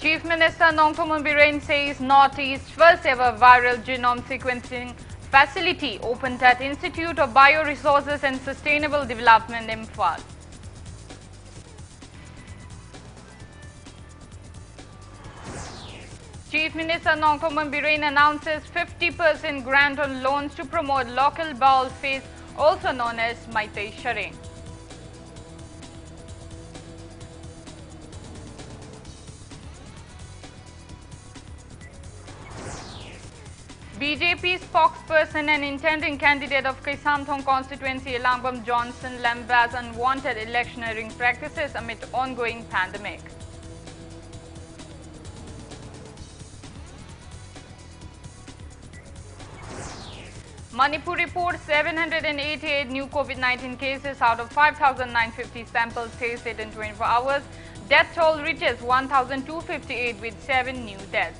Chief Minister Thokchom says Northeast's first ever viral genome sequencing facility opened at Institute of Bioresources and Sustainable Development, Imphal. Chief Minister Thokchom announces 50% grant on loans to promote local ball face, also known as Ibethoi Sharing. BJP spokesperson and intending candidate of Kaisamthong constituency Langbam Johnson lambasted unwanted electioneering practices amid ongoing pandemic. Manipur reports 788 new COVID-19 cases out of 5,950 samples tested in 24 hours. Death toll reaches 1,258 with 7 new deaths.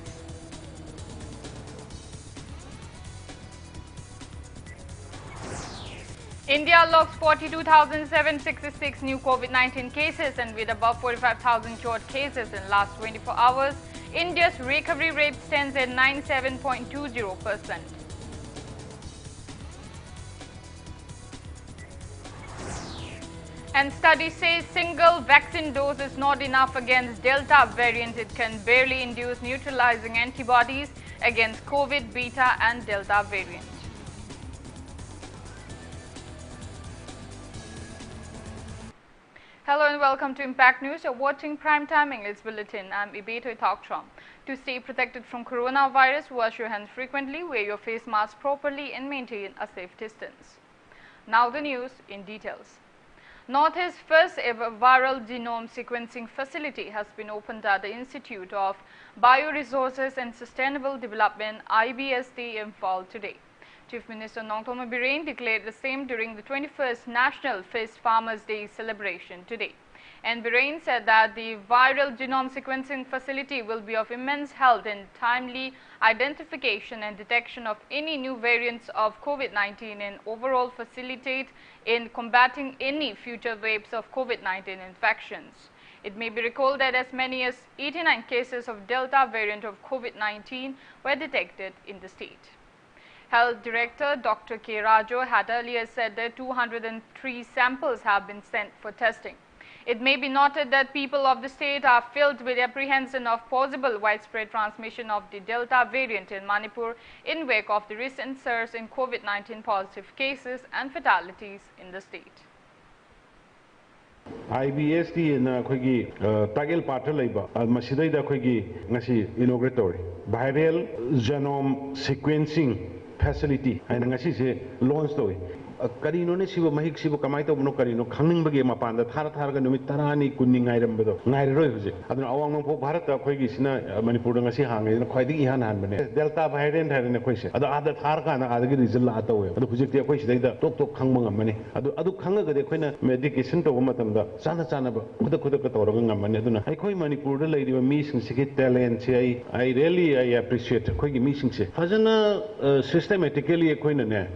India logs 42,766 new COVID-19 cases, and with above 45,000 cured cases in last 24 hours, India's recovery rate stands at 97.20%. And study says single vaccine dose is not enough against Delta variant. It can barely induce neutralizing antibodies against COVID, Beta and Delta variant. Hello and welcome to Impact News. You're watching Prime Time English Bulletin. I'm Ibethoi Thokchom. To stay protected from coronavirus, wash your hands frequently, wear your face mask properly and maintain a safe distance. Now the news in details. Northeast's first ever viral genome sequencing facility has been opened at the Institute of Bioresources and Sustainable Development (IBSD) Imphal today. Chief Minister Thokchom declared the same during the 21st National Fish Farmers Day celebration today. And Biren said that the viral genome sequencing facility will be of immense help in timely identification and detection of any new variants of COVID-19 and overall facilitate in combating any future waves of COVID-19 infections. It may be recalled that as many as 89 cases of Delta variant of COVID-19 were detected in the state. Health Director Dr. K. Rajo had earlier said that 203 samples have been sent for testing. It may be noted that people of the state are filled with apprehension of possible widespread transmission of the Delta variant in Manipur in wake of the recent surge in COVID-19 positive cases and fatalities in the state. IBSD na khoi tagel patra leiba masidai da khoi ngasi inauguratory viral genome sequencing facility and ngasi se launch toy karino ne sibo mahik sibo kamai to no karino khangning bage mapan da thar ga numit tarani kunni ngairam bedo ngairoi huje aduna awang mangpo bharat da khoi gi sina manipur da ngasi hangai na khoi digi han bane delta variant ha ne khoi se adu ada thar ka na ada gi result la ta we adu huje te khoi sidai da tok khang mangam mane adu khanga ga de khoi na medication to matam da chana ba khuda ka to ro ngam mane aduna ai khoi manipur da lei ri mi sing se talent se I really appreciate khoi gi mi sing se fajana systematically khoi na ne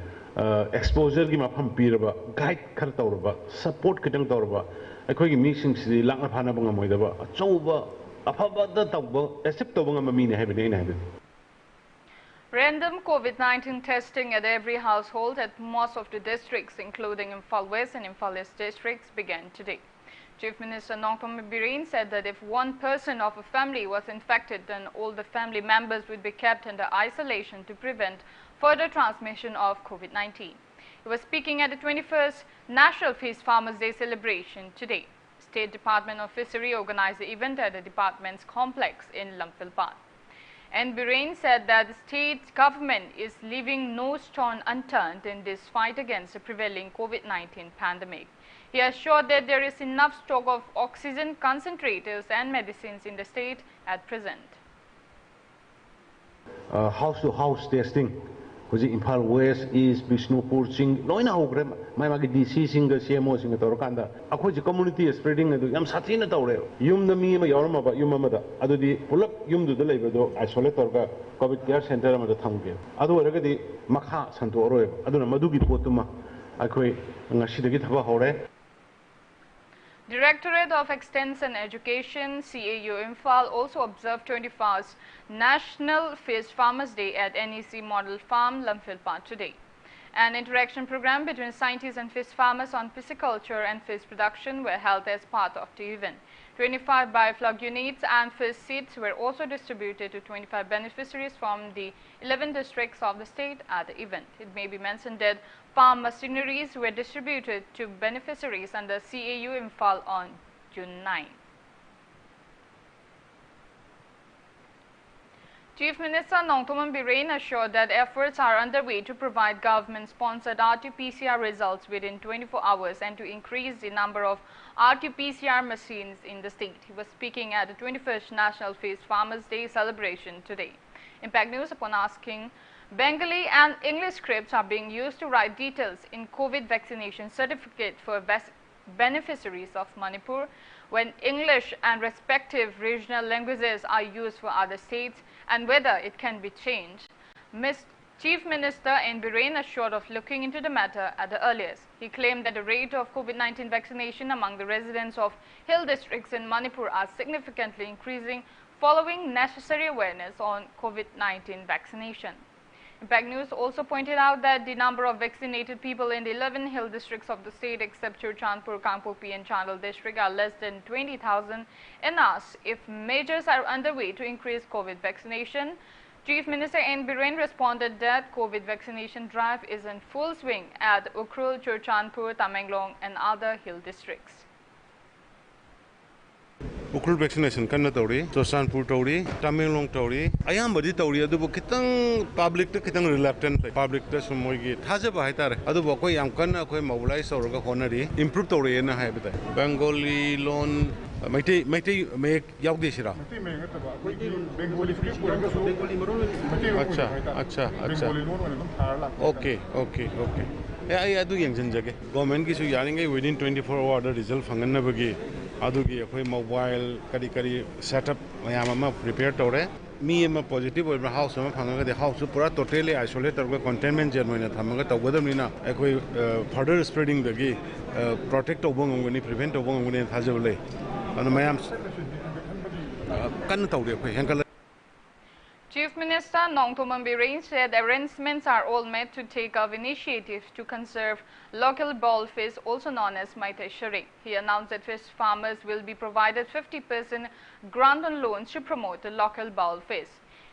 exposure ki mafam piraba guide khar tawraba support kitang tawraba akhoi gi meeting si lakna phana banga moidaba achauba afaba da tawba accept tawba mami ne habine ne habine. Random COVID-19 testing at every household at most of the districts, including Imphal West and Imphal East districts, began today. Chief Minister Thokchom said that if one person of a family was infected, then all the family members would be kept under isolation to prevent further transmission of COVID-19. He was speaking at the 21st National Fish Farmers Day celebration today. State Department of Fishery organized the event at the department's complex in Lampilpan. And Biren said that the state government is leaving no stone unturned in this fight against the prevailing COVID-19 pandemic. He assured that there is enough stock of oxygen concentrators and medicines in the state at present. House-to-house testing. Kuji Imphal West, East, Bishnupur, Sing, loina hogre, mai magi DC sing ga CMO sing ga torkanda. Akho ji community spreading adu yam sathi na tawre. Yum na mi ma yorma ba yum ma da. Adu di pulap yum du da leiba do isolate torka COVID care center ma da thamge. Adu raga di makha santo oroy. Adu na madu gi potuma akhoi ngasi da gi thaba hore. Directorate of Extension Education, CAU Imphal, also observed 21st National Fish Farmers Day at NEC Model Farm, Lamphilpa today. An interaction program between scientists and fish farmers on pisciculture and fish production were held as part of the event. 25 bioflug units and fish seeds were also distributed to 25 beneficiaries from the 11 districts of the state at the event. It may be mentioned that farm machineries were distributed to beneficiaries under CAU Imphal on June 9. Chief Minister Thokchom assured that efforts are underway to provide government-sponsored RT-PCR results within 24 hours and to increase the number of RT-PCR machines in the state. He was speaking at the 21st National Fish Farmers Day celebration today. Impact News, upon asking, Bengali and English scripts are being used to write details in COVID vaccination certificate for beneficiaries of Manipur, when English and respective regional languages are used for other states, and whether it can be changed. Chief Minister N. Biren assured of looking into the matter at the earliest. He claimed that the rate of COVID-19 vaccination among the residents of hill districts in Manipur are significantly increasing following necessary awareness on COVID-19 vaccination. Impact News also pointed out that the number of vaccinated people in the 11 hill districts of the state except Churchandpur, Kangpopi and Chandel district are less than 20,000 and asked if measures are underway to increase COVID vaccination. Chief Minister N. Biren responded that COVID vaccination drive is in full swing at Ukhrul, Churchandpur, Tamenglong and other hill districts. Ukhrul vaccination kanna tauri, Churchandpur tauri, Tamenglong tauri, ayambadi tauri adubu kitang public ta kitang reluctant public ta sumoigi thajaba haitare adubu akoi yam kanna akoi mobilize auraga honari improve tauri na haibata Bengali loan Maiti make yaugdi sira. Acha. Okay. I do yang jage. Government ki su yaringe within 24 hours the result fangan bagi. Adugi akoi mobile kari setup mayama prepare tore. Me am positive over house ma phanga the house pura totally isolated containment germany thamaga tawgadamina akoi further spreading the protect obongoni prevent obongoni thajabale. Chief Minister Thokchom said arrangements are all made to take up initiatives to conserve local ball fish, also known as Maitai Shari. He announced that fish farmers will be provided 50% grant on loans to promote the local ball fish.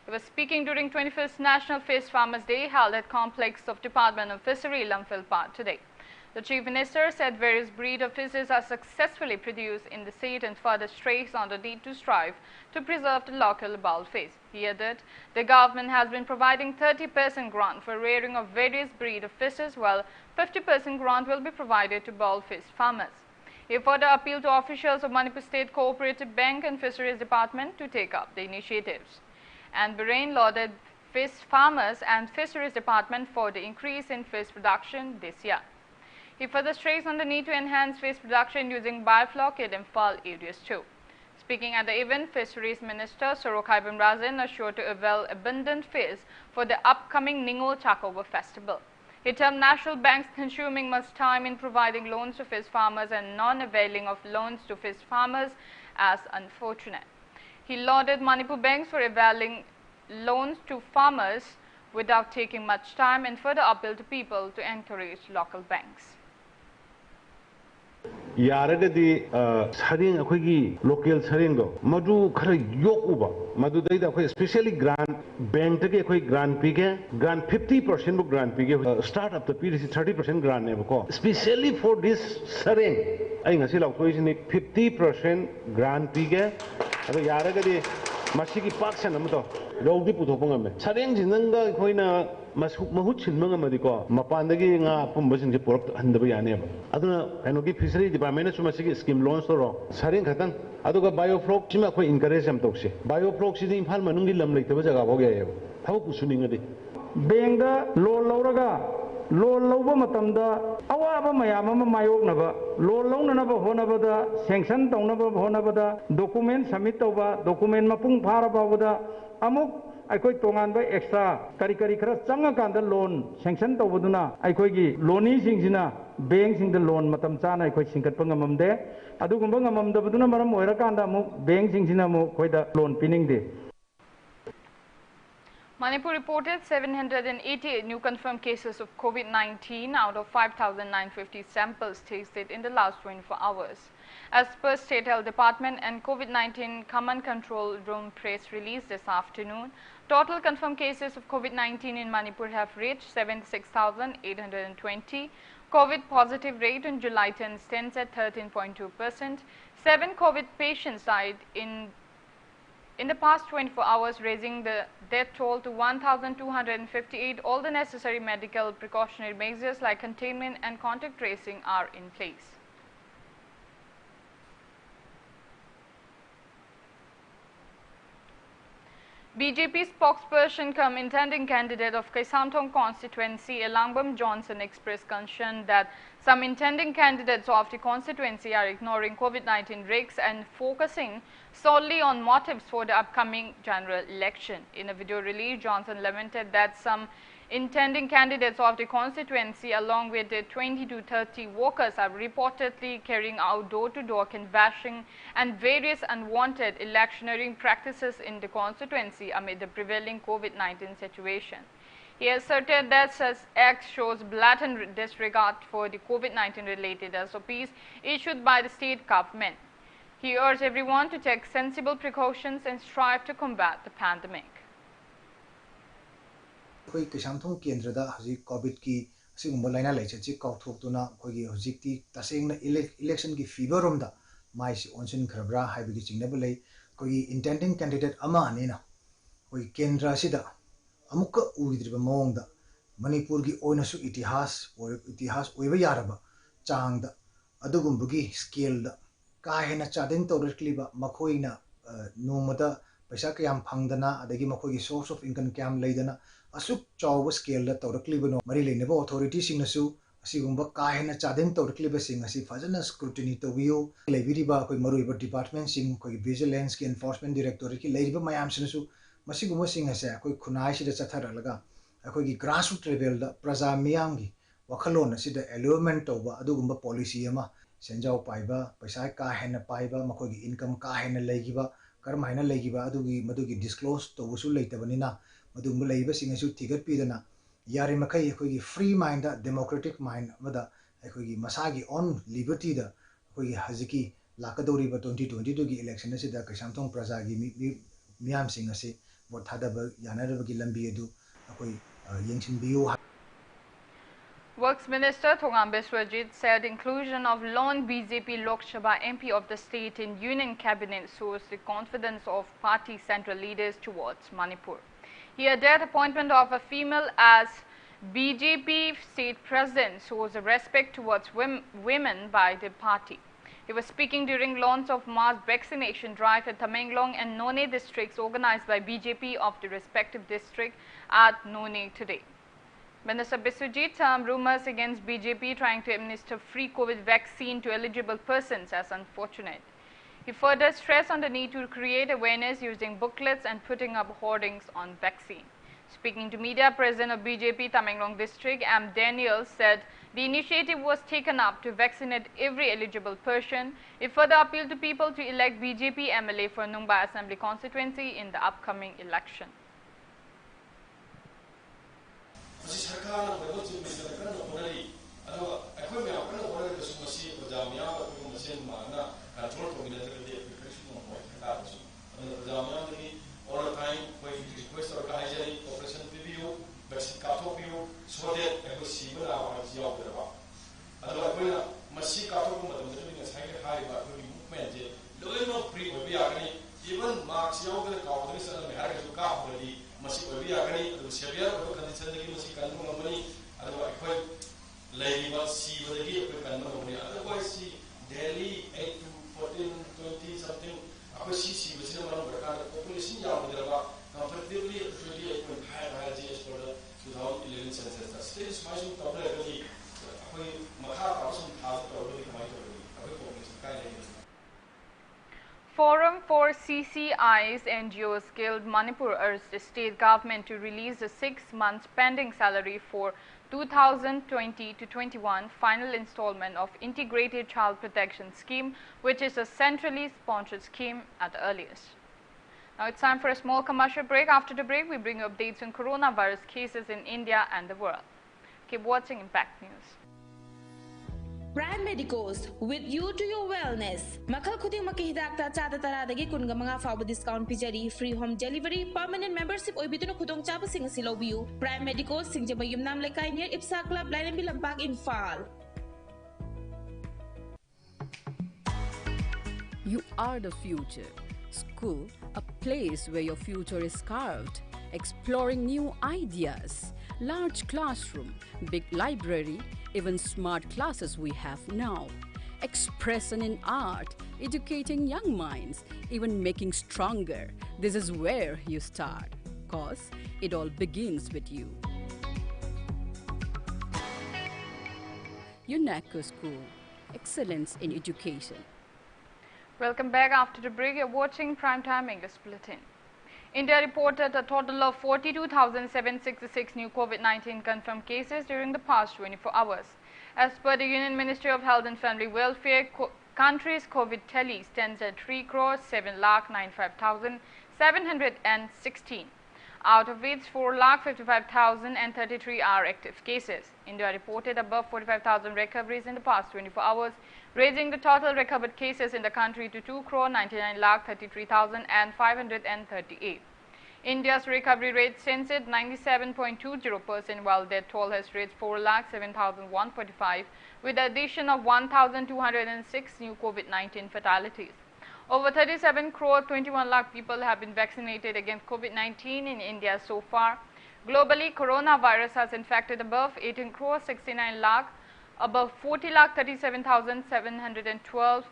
He was speaking during 21st National Fish Farmers Day held at Complex of Department of Fishery, Lamphilpa today. The Chief Minister said various breeds of fishes are successfully produced in the state and further stressed on the need to strive to preserve the local ball fish. He added the government has been providing 30% grant for rearing of various breeds of fishes, while 50% grant will be provided to ball fish farmers. He further appealed to officials of Manipur State Cooperative Bank and Fisheries Department to take up the initiatives. And Biren lauded fish farmers and Fisheries Department for the increase in fish production this year. He further stressed on the need to enhance fish production using bioflok in Imphal areas too. Speaking at the event, Fisheries Minister Sorokhaiban Rajan assured to avail abundant fish for the upcoming Ningol Chakoba festival. He termed national banks consuming much time in providing loans to fish farmers and non-availing of loans to fish farmers as unfortunate. He lauded Manipur banks for availing loans to farmers without taking much time and further appealed to people to encourage local banks. Yaragadi saring akoigi local saring do madu khara yok uba madu daida akoi especially grant bank take akoi grant pige grant 50% bu grant pige start up the PDC 30% grant ne ko especially for this saring ai ngasi laktoi ni 50% grant pige ado yaragadi masigi paksan amto lodi puthopang ame saring jinanga koina mahut chinmanga madiko mapandagi nga pumbasing je porok handaba yane ba aduna enogi fishery department suma sigi scheme launch toro saring khatan aduga bioflok sima khoi encourage am tokse bioflok sidi imphal manungi lam leitaba jaga boge ayeb thau kusuningadi benga loan lauba matamda awaba mayam ama mayoknaba loan launanaba honabada sanction taunaba honabada document submit tauba document mapung pharabawada amuk ꯑꯩꯈꯣꯏ ꯇꯣꯉꯥꯟꯕ extra ꯀꯔꯤ ꯀꯔꯤ ꯈꯔ ꯆꯪꯉꯀꯥꯟꯗ ꯂꯣꯟ sanction ꯇꯧꯕꯗꯨꯅ ꯑꯩꯈꯣꯏꯒꯤ ꯂꯣꯅꯤꯁꯤꯡꯁꯤꯅ ꯕꯦꯡꯁꯤꯡꯗ ꯂꯣꯟ ꯃꯇꯝ ꯆꯥꯅ ꯑꯩꯈꯣꯏ ꯁꯤꯡꯀꯠꯄ ꯉꯝꯃꯝꯗꯦ ꯑꯗꯨꯒꯨꯝꯕ ꯉꯝꯃꯝꯗꯕꯗꯨꯅ ꯃꯔꯝ ꯑꯣꯏꯔꯀꯥꯟꯗ ꯑꯃꯨꯛ ꯕꯦꯡꯁꯤꯡꯁꯤꯅ ꯑꯃꯨꯛ ꯑꯩꯈꯣꯏꯗ ꯂꯣꯟ ꯄꯤꯅꯤꯡꯗꯦ. Manipur reported 788 new confirmed cases of COVID-19 out of 5,950 samples tested in the last 24 hours. As per State Health Department and COVID-19 Command Control Room press release this afternoon, total confirmed cases of COVID-19 in Manipur have reached 76,820. COVID positive rate on July 10 stands at 13.2%. 7 COVID patients died in the past 24 hours, raising the death toll to 1,258. All the necessary medical precautionary measures like containment and contact tracing are in place. BJP spokesperson cum intending candidate of Kaisamthong constituency, Elangbam Johnson, expressed concern that some intending candidates of the constituency are ignoring COVID-19 risks and focusing solely on motives for the upcoming general election. In a video release, Johnson lamented that some intending candidates of the constituency along with the 20 to 30 workers are reportedly carrying out door-to-door canvassing and various unwanted electioneering practices in the constituency amid the prevailing COVID-19 situation. He asserted that such acts shows blatant disregard for the COVID-19 related SOPs issued by the state government. He urged everyone to take sensible precautions and strive to combat the pandemic. कोई Kaisamthong केंद्रदा हजिक Covid की सिगुम्बा लाइना लाइचि काउथोक्तुना कोगी हजिकती तसेंगना election की fever रोमदा माइसि ओनसिन खरब्रा हाइबगी चिंगनाबा लई कोगी intending candidate अमा अनेना कोई केंद्र असिदा अमुक उइद्रिबा मओंगदा मणिपुर की ओइनसु इतिहास ओइबा यारबा चांगदा अदुगुम्बगी स्केलदा काहेना चादेंग तौरक्लिबा मखोइना नोमदा पैसा कयाम फंगदना अदगी मखोगी सोर्स ऑफ इनकम कयाम लैदना असुक चाव स्केल तौरक्लिबनो मरी लेनेबा अथॉरिटी सिंगनसु असिगुम्बा काहेना चादेंग तौरक्लिबा सिंग असि फजना स्क्रूटिनी तौबियो लेबिरिबा कोई मरुइबा डिपार्टमेंट सिंग कोई विजिलेंस की एनफोर्समेंट डायरेक्टोरेट की लेरिबा मयाम सिनसु मसिगुम्बा सिंग असे कोई खुनाई सिदा चथरलगा अखोगी ग्रासरूट लेवल दा प्रजा मियांगी वखलोन असिदा एलोमेंट तौबा अदुगुम्बा पॉलिसी अमा सेंजाव पाइबा पैसा काहेना पाइबा मखोगी इनकम काहेना लेगिबा करमाइना लेगिबा अदुगी मदुगी डिस्क्लोज तौबसु लेतबनिना मदुगुम्बा लेइबा सिंगसु थिगत पिदना यारि मखै अखोगी फ्री माइंड डेमोक्रेटिक माइंड मदा अखोगी मसागी ऑन लिबर्टी दा अखोगी हजिकी लाकदौरिबा 2022 की इलेक्शन असिदा कैसामथोंग प्रजागी मियाम सिंग असे वोट थादब यानरबगी लंबी अदु अखोई यंगसिनबियो. Works Minister Thokchom said inclusion of lone BJP Lok Sabha MP of the state in Union Cabinet shows the confidence of party central leaders towards Manipur. He added appointment of a female as BJP state president shows a respect towards women by the party. He was speaking during launch of mass vaccination drive at Tamenglong and None districts organized by BJP of the respective district at None today. Minister Biswajit termed rumors against BJP trying to administer free COVID vaccine to eligible persons as unfortunate. He further stressed on the need to create awareness using booklets and putting up hoardings on vaccine. Speaking to media, President of BJP Tamenglong district, M. Daniel, said the initiative was taken up to vaccinate every eligible person. He further appealed to people to elect BJP MLA for Nungba Assembly constituency in the upcoming election. Forum for CCI's NGOs Guild Manipur urged the state government to release the 6 months pending salary for 2020 to 21 final installment of Integrated Child Protection Scheme, which is a centrally sponsored scheme at the earliest. Now it's time for a small commercial break. After the break, we bring you updates on coronavirus cases in India and the world. Keep watching Impact News. Prime Medicos, with you to your wellness. Makal khuding makihidakta chada taradagi kunga mga fawba discount pijari, free home delivery, permanent membership oibituna khudong chaba sing silobiu. Prime Medicos singjaba yumnam lekay near Ipsa Club Lain Bilampag in Fall. You are the future. School, a place where your future is carved. Exploring new ideas. Large classroom, big library, even smart classes we have now. Expression in art, educating young minds, even making stronger. This is where you start, cause it all begins with you. UNESCO School, excellence in education. Welcome back. After the break, you're watching Primetime English Bulletin. India reported a total of 42,766 new COVID-19 confirmed cases during the past 24 hours. As per the Union Ministry of Health and Family Welfare, country's COVID tally stands at 3,795,716. Out of which 4,55,033 are active cases. India reported above 45,000 recoveries in the past 24 hours, raising the total recovered cases in the country to 2,99,33,538. India's recovery rate stands at 97.20%, while death toll has reached 4,07,145, with the addition of 1,206 new COVID-19 fatalities. Over 37 crore 21 lakh people have been vaccinated against COVID-19 in India so far. Globally, coronavirus has infected above 18 crore 69 lakh, above 40 lakh 37,712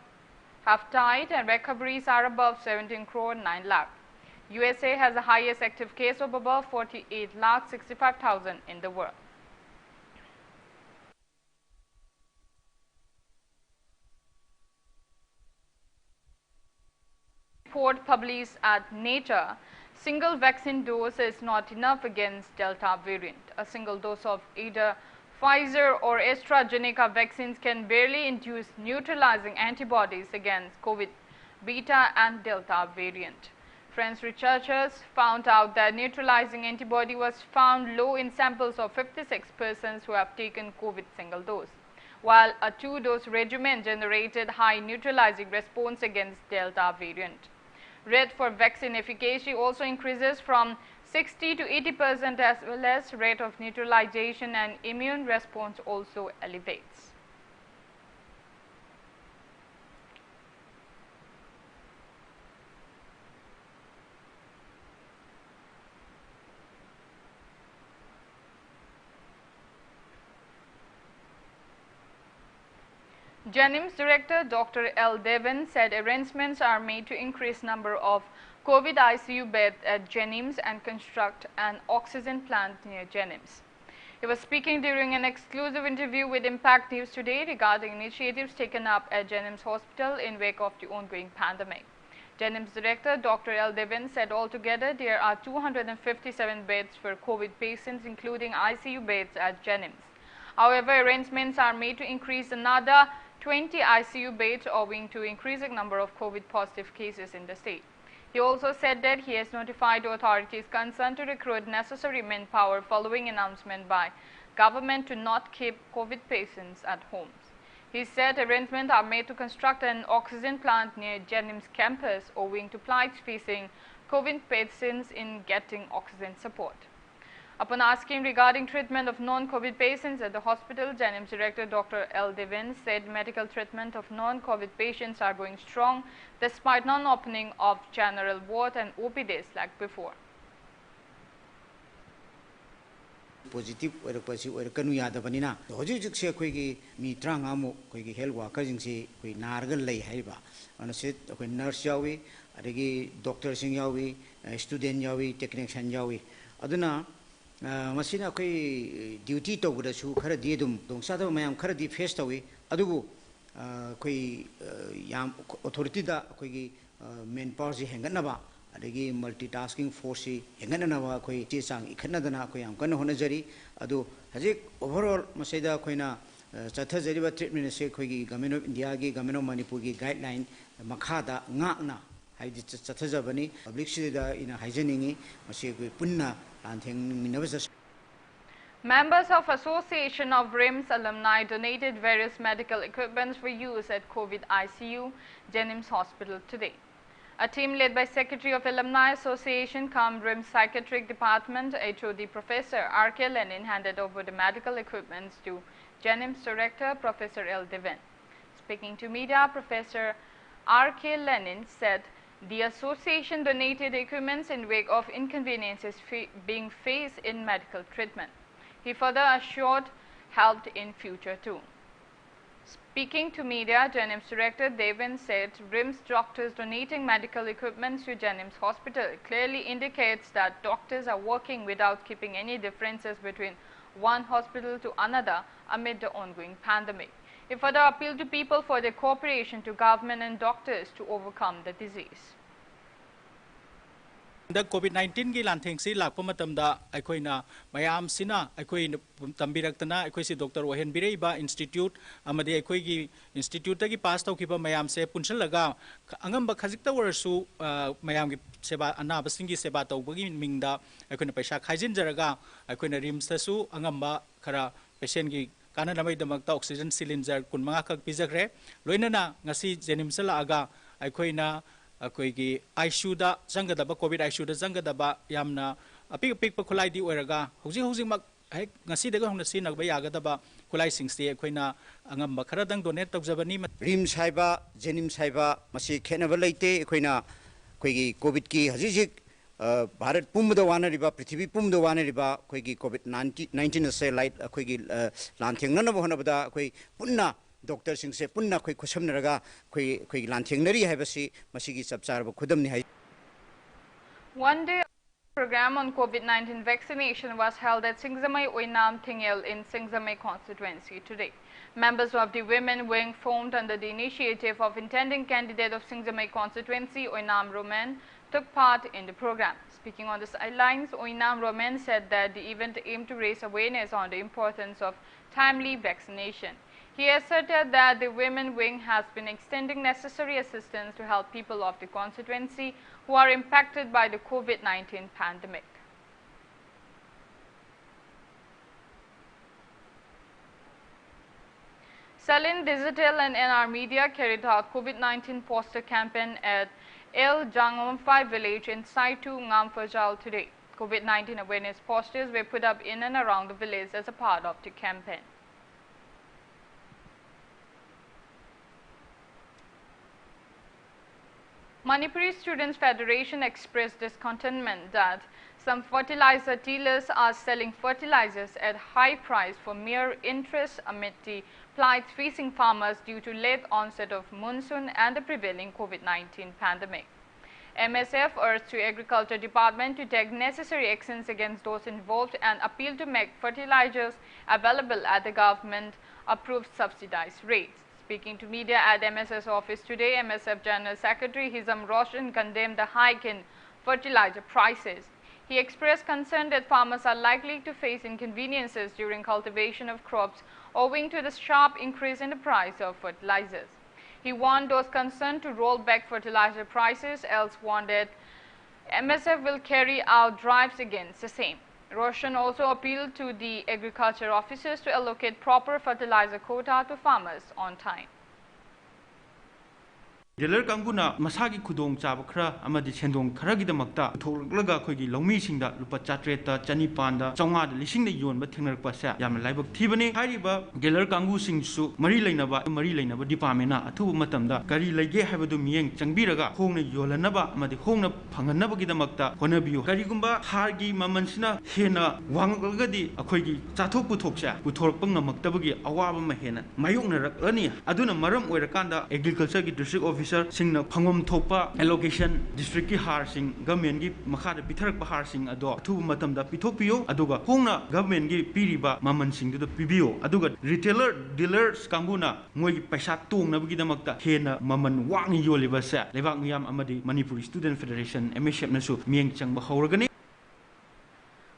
have died, and recoveries are above 17 crore 9 lakh. USA has the highest active case of above 48 lakh 65,000 in the world. Report published at Nature, single vaccine dose is not enough against Delta variant. A single dose of either Pfizer or AstraZeneca vaccines can barely induce neutralizing antibodies against COVID beta and Delta variant. French researchers found out that neutralizing antibody was found low in samples of 56 persons who have taken COVID single dose, while a 2-dose regimen generated high neutralizing response against Delta variant. Rate for vaccine efficacy also increases from 60 to 80%, as well as rate of neutralization and immune response also elevates. Jennings Director Dr. L. Devan said arrangements are made to increase number of COVID ICU beds at Jennings and construct an oxygen plant near Jennings. He was speaking during an exclusive interview with Impact News today regarding initiatives taken up at Jennings Hospital in wake of the ongoing pandemic. Jennings Director Dr. L. Devan said altogether there are 257 beds for COVID patients, including ICU beds at Jennings. However, arrangements are made to increase another 20 ICU beds owing to increasing number of COVID positive cases in the state. He also said that he has notified authorities concerned to recruit necessary manpower following announcement by government to not keep COVID patients at homes. He said arrangements are made to construct an oxygen plant near Jennings campus owing to plights facing COVID patients in getting oxygen support. Upon asking regarding treatment of non-COVID patients at the hospital, Jennings Director Dr. L. Devan said medical treatment of non-COVID patients are going strong despite non-opening of general ward and OPDs like before. Positive oirakanu yadabanina hojik se khoi mi trang amu khoi health worker jingsi khoi nargal lei haiba ana se khoi nurse yawi adagi doctor sing yawi student yawi technician yawi aduna masina khoi duty tawda su khara di dum dongsa da mayam khara di face tawi adubu khoi yam authority da khoi manpower si henganaba adagi multitasking force si henganaba koi che chang ikhanadana koi am kan honajari adu hajik overall masida koina chathajari treatment se koi gi government of India gi government of Manipur gi guideline makhada ngakna haidi chathajabani public sida ina hygiening mase koi punna lantheng minabasa. Members of Association of RIMS alumni donated various medical equipments for use at COVID ICU, Jennings Hospital today. A team led by Secretary of Alumni Association cum RIMS Psychiatric Department, HOD Professor R.K. Lenin handed over the medical equipments to Jennings Director Professor L. Devin. Speaking to media, Professor R.K. Lenin said the association donated equipments in wake of inconveniences being faced in medical treatment. He further assured helped in future too. Speaking to media, Jennings Director Devin said RIMS doctors donating medical equipment to Jennings Hospital clearly indicates that doctors are working without keeping any differences between one hospital to another amid the ongoing pandemic. He further appealed to people for their cooperation to government and doctors to overcome the disease. The COVID-19 gi lantheng si lakpa matamda aikoina mayam sina aikoi tambiraktana aikoi si Dr. Wahen Bireiba Institute amadi aikoi gi institute gi pass taukiba mayam se punchalaga angamba khajikta warsu mayam gi seba anaba singi seba tawbagi mingda aikoina paisa khaijin jaraga aikoina RIMS tasu angamba khara patient gi kana namai damakta oxygen cylinder kunmanga khak pijagre loinana ngasi Jennings la aga aikoina akoigi ICU da jangadaba COVID ICU da jangadaba yamna apik apik pa khulai di oiraga hojing mak hek ngasi dega hongna si nagba yagadaba khulai singsti akoina angamba khara dang donate tawjabani RIMS haiba Jennings haiba masi khenaba leite akoina koigi COVID ki hajik Bharat pumda wana riba prithvi pumda wana riba koigi COVID 19 se light akoigi lantheng nana bohna bada koi punna Doctor Singh se punna koi khosam naraga koi lantheng nari haibasi masigi sabchar ba khudam ni hai. One day program on COVID-19 vaccination was held at Singzamai Oinam Thingel in Singzamai constituency today. Members of the women wing formed under the initiative of intending candidate of Singzamai constituency Oinam Roman took part in the program. Speaking on the sidelines, Oinam Roman said that the event aimed to raise awareness on the importance of timely vaccination. He asserted that the women wing has been extending necessary assistance to help people of the constituency who are impacted by the COVID-19 pandemic. Salin Digital and NR Media carried out COVID-19 poster campaign at El Jangomphai village in Saitu, Ngamfajal today. COVID-19 awareness posters were put up in and around the village as a part of the campaign. Manipuri Students Federation expressed discontentment that some fertilizer dealers are selling fertilizers at high price for mere interest amid the plight facing farmers due to late onset of monsoon and the prevailing COVID-19 pandemic. MSF urged the Agriculture Department to take necessary actions against those involved and appeal to make fertilizers available at the government-approved subsidized rates. Speaking to media at MSF's office today, MSF General Secretary Hizam Roshan condemned the hike in fertilizer prices. He expressed concern that farmers are likely to face inconveniences during cultivation of crops owing to the sharp increase in the price of fertilizers. He warned those concerned to roll back fertilizer prices, else warned that MSF will carry out drives against the same. Roshan also appealed to the agriculture officers to allocate proper fertilizer quota to farmers on time. Dealer Kanguna Masagi Kudong Chabakra, Amadi Chendong Karagidamaka, Tolaga Kogi, Lomi Sinda, Lupa Chatreta, Chani Panda, Songa, Lishing the Yun, but Tinger Pasa, Yam Libak Tibani, Hariba, Dealer Kangu Sing Su, Marilanaba, Marilanaba, Dipamena, Atu Matamda, Gari Lage Havadu Mieng, Changbiraga, Hong Yolanaba, Madi Hong Panganabagidamaka, Honabio, Garigumba, Hargi, Mamansina, Hena, Wangagadi, Akogi, Tatoku Toksha, Utorpanga Maktabagi, Awaba Mahena, Mayuna Rani, Aduna Maram, Werakanda, Agriculture District Officer. officer singna phangom thopa allocation district ki har sing government gi makha da pitharak ba har sing ado thu matam da pithok piyo aduga hongna government gi piriba maman sing du pibiyo aduga retailer dealers kanguna ngoi gi paisa tong na gi damakta hena maman wang yoliba sa lebak miyam amadi Manipur Student Federation MSF nasu mieng chang ba hawragani.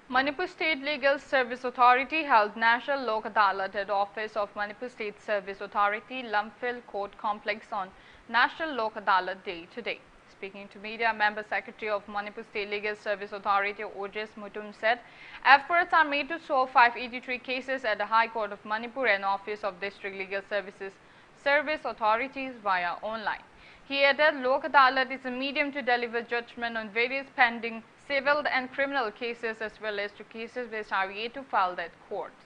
Manipur State Legal Service Authority held National Lok Adalat at Office of Manipur State Service Authority, Lumphill Court Complex on National Lok Adalat Day today. Speaking to media, Member Secretary of Manipur State Legal Service Authority, Ojes Mutum, said efforts are made to solve 583 cases at the High Court of Manipur and Office of District Legal Services Service Authorities via online. He added Lok Adalat is a medium to deliver judgment on various pending civil and criminal cases as well as to cases which are yet to file at courts.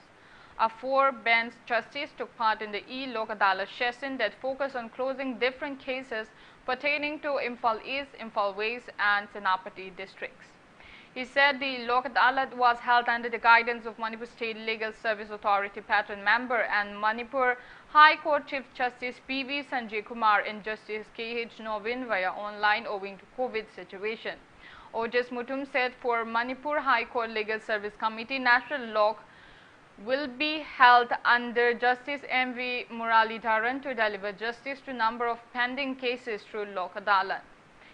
A 4-bench trustees took part in the e-Lok Adalat session that focused on closing different cases pertaining to Imphal East, Imphal West and Senapati districts. He said the Lok Adalat was held under the guidance of Manipur State Legal Service Authority patron member and Manipur High Court Chief Justice P.V. Sanjay Kumar and Justice K.H. Novin via online owing to COVID situation. Ojes Mutum said for Manipur High Court Legal Service Committee, National Lok will be held under Justice M.V. Muralidharan to deliver justice to number of pending cases through Lok Adalat.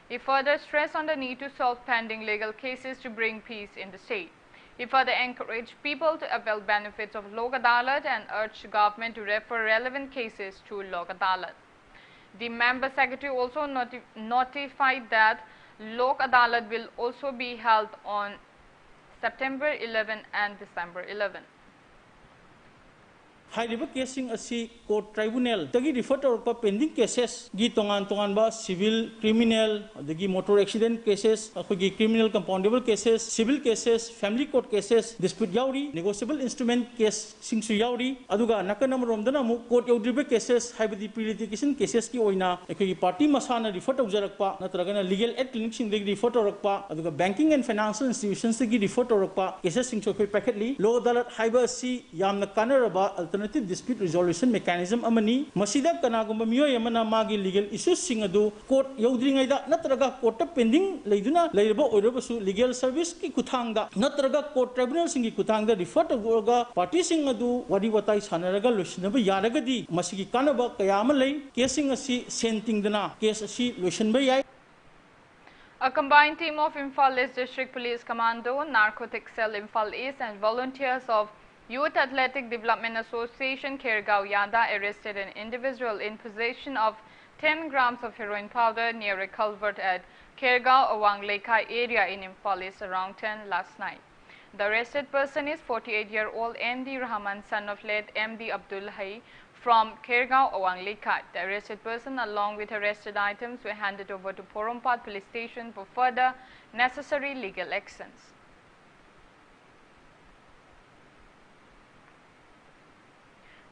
He further stressed on the need to solve pending legal cases to bring peace in the state. He further encouraged people to avail benefits of Lok Adalat and urged government to refer relevant cases to Lok Adalat. The Member Secretary also notified that Lok Adalat will also be held on September 11 and December 11. Hairiba casing asi court tribunal tagi refer to pending cases gi tongan ba civil criminal dagi motor accident cases akogi criminal compoundable cases civil cases family court cases dispute yauri negotiable instrument case singsu yauri aduga nakanam romdana mu court yaudribe cases haibadi litigation cases ki oina akogi party masana refer to jarakpa natragana legal aid clinic sing dagi refer to rakpa aduga banking and financial institutions gi refer to rakpa cases singsu koi packetly law adalat haiba si yamna kanaraba alternative dispute resolution mechanism amani masida kanagumba miyo yamana magi legal issues sing adu court yaudringai da natraga court pending leiduna leirba oirabasu legal service ki kuthangda natraga court tribunal singi kuthangda refer to ga party sing adu wadi watai sanaraga losinaba yaragadi masigi kanaba kayama lei casing asi senting dana case asi losinba yai. A combined team of Imphal East District Police Commando, Narcotic Cell Imphal East and volunteers of Youth Athletic Development Association Khergaon Yada arrested an individual in possession of 10 grams of heroin powder near a culvert at Khergaon Awang Lekha area in Imphal East around 10 last night. The arrested person is 48-year-old MD Rahman, son of late MD Abdul Hai from Khergaon Awang Lekha. The arrested person along with arrested items were handed over to Porompat Police Station for further necessary legal actions.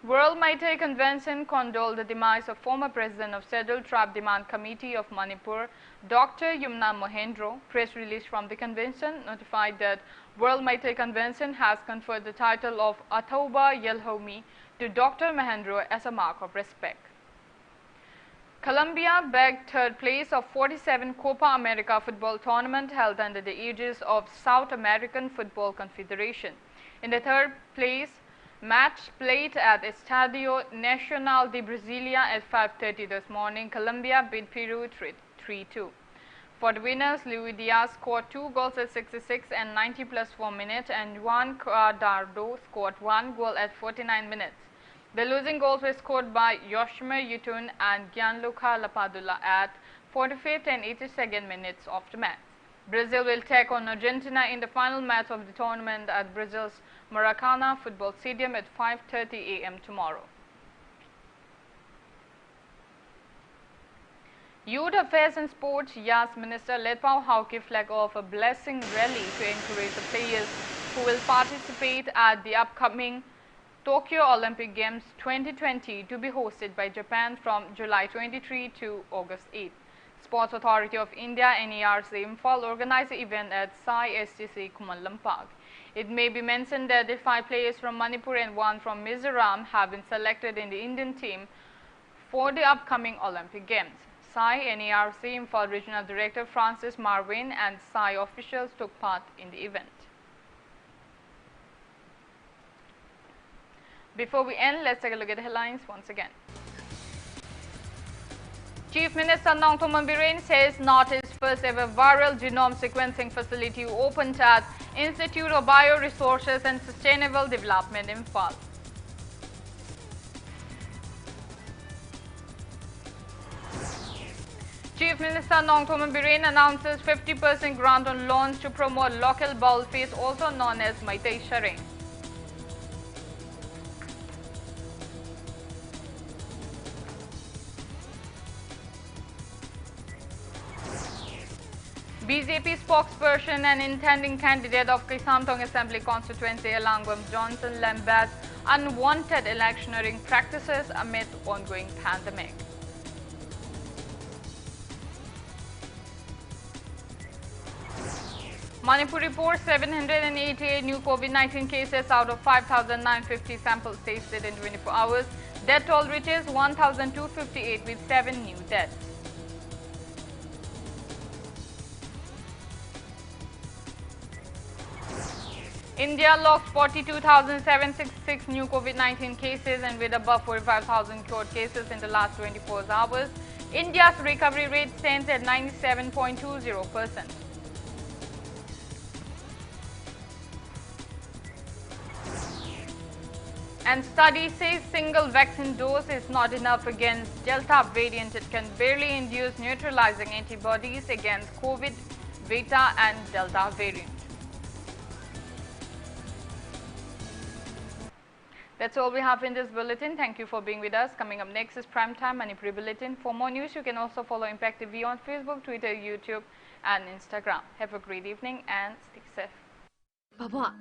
World Muay Thai Convention condoled the demise of former president of Scheduled Tribe Demand Committee of Manipur, Dr. Yumna Mohendro. Press release from the convention notified that World Muay Thai Convention has conferred the title of Athoba Yelhomi to Dr. Mohendro as a mark of respect. Colombia bagged third place of 47 Copa America football tournament held under the aegis of South American Football Confederation. In the third place match played at Estadio Nacional de Brasilia at 5:30 this morning, Colombia beat Peru 3-2. For the winners, Luis Diaz scored 2 goals at 66 and 90 plus 4 minutes and Juan Cuadrado scored 1 goal at 49 minutes. The losing goals were scored by Yoshimar Yutun and Gianluca Lapadula at 45th and 82nd minutes of the match. Brazil will take on Argentina in the final match of the tournament at Brazil's Maracana Football Stadium at 5:30 a.m. tomorrow. Youth Affairs and Sports Yas Minister Letpao Hauke flag off a blessing rally to encourage the players who will participate at the upcoming Tokyo Olympic Games 2020 to be hosted by Japan from July 23 to August 8. Sports Authority of India NERC Imphal organized the event at Sai STC Kumalam Park. It may be mentioned that the 5 players from Manipur and 1 from Mizoram have been selected in the Indian team for the upcoming Olympic Games. Sai, NARC Imphal Regional Director Francis Marwin and Sai officials took part in the event. Before we end, let's take a look at the headlines once again. Chief Minister Thokchom says Northeast's first ever viral genome sequencing facility opened at Institute of Bioresources and Sustainable Development in Imphal. Chief Minister Thokchom announces 50% grant on loans to promote local boldface, also known as Maitai Sharing. BJP spokesperson and intending candidate of Kisamtong Assembly constituency Alangwam Johnson lambasted unwanted electioneering practices amid ongoing pandemic. Manipur reports 788 new COVID-19 cases out of 5,950 samples tested in 24 hours. Death toll reaches 1,258 with 7 new deaths. India logged 42,766 new COVID-19 cases and with above 45,000 cured cases in the last 24 hours. India's recovery rate stands at 97.20%. And study says single vaccine dose is not enough against Delta variant. It can barely induce neutralizing antibodies against COVID, Beta and Delta variant. That's all we have in this bulletin. Thank you for being with us. Coming up next is Primetime Manipur Bulletin. For more news, you can also follow Impact TV on Facebook, Twitter, YouTube and Instagram. Have a great evening and stay safe. Baba,